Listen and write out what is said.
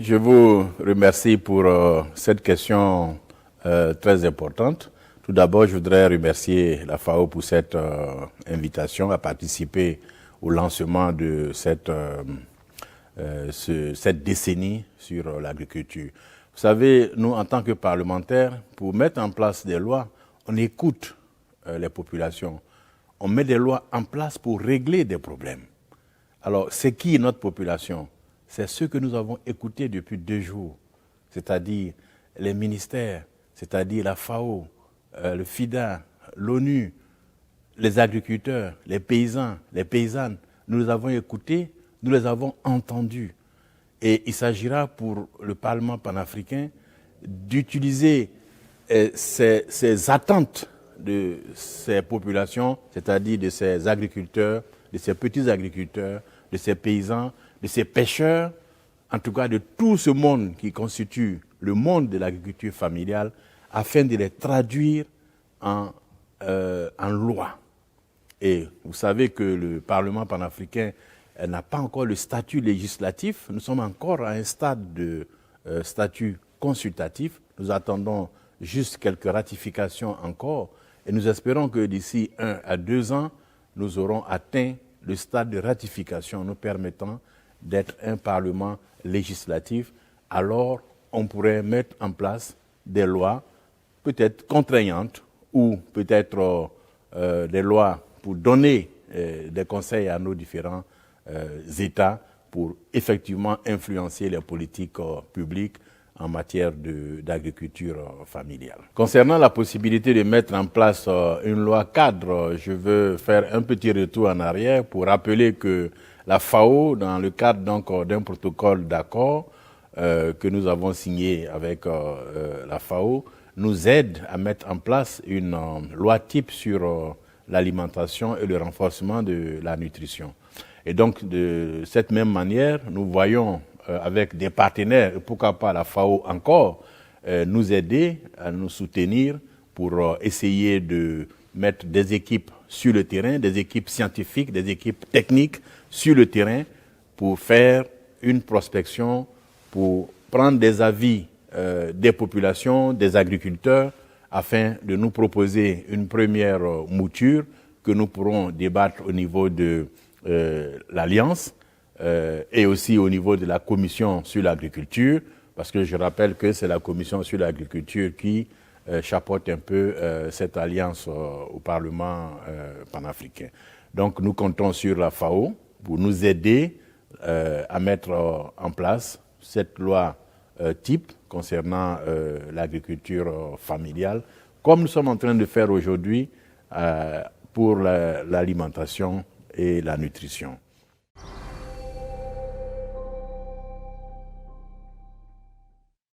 Je vous remercie pour cette question très importante. Tout d'abord, je voudrais remercier la FAO pour cette invitation à participer au lancement de cette décennie sur l'agriculture. Vous savez, nous, en tant que parlementaires, pour mettre en place des lois, on écoute les populations. On met des lois en place pour régler des problèmes. Alors, c'est qui notre population? C'est ceux que nous avons écoutés depuis 2 jours, c'est-à-dire les ministères, c'est-à-dire la FAO, le FIDA, l'ONU, les agriculteurs, les paysans, les paysannes. Nous les avons écoutés, nous les avons entendus. Et il s'agira pour le Parlement panafricain d'utiliser ces attentes de ces populations, c'est-à-dire de ces agriculteurs, de ces petits agriculteurs, de ces paysans, de ces pêcheurs, en tout cas de tout ce monde qui constitue le monde de l'agriculture familiale, afin de les traduire en loi. Et vous savez que le Parlement panafricain n'a pas encore le statut législatif. Nous sommes encore à un stade de statut consultatif. Nous attendons juste quelques ratifications encore. Et nous espérons que d'ici 1 à 2 ans, nous aurons atteint le stade de ratification nous permettant d'être un Parlement législatif. Alors, on pourrait mettre en place des lois peut-être contraignantes ou peut-être des lois pour donner des conseils à nos différents États pour effectivement influencer les politiques publiques en matière d'agriculture familiale. Concernant la possibilité de mettre en place une loi cadre, je veux faire un petit retour en arrière pour rappeler que la FAO, dans le cadre d'un protocole d'accord que nous avons signé avec la FAO, nous aide à mettre en place une loi type sur l'alimentation et le renforcement de la nutrition. Et donc, de cette même manière, nous voyons avec des partenaires, et pourquoi pas la FAO encore, nous aider à nous soutenir pour essayer de mettre des équipes sur le terrain, des équipes scientifiques, des équipes techniques sur le terrain pour faire une prospection, pour prendre des avis des populations, des agriculteurs, afin de nous proposer une première mouture que nous pourrons débattre au niveau de l'Alliance et aussi au niveau de la Commission sur l'agriculture, parce que je rappelle que c'est la Commission sur l'agriculture qui chapeaute un peu cette alliance au Parlement panafricain. Donc nous comptons sur la FAO pour nous aider à mettre en place cette loi type concernant l'agriculture familiale, comme nous sommes en train de faire aujourd'hui pour l'alimentation et la nutrition.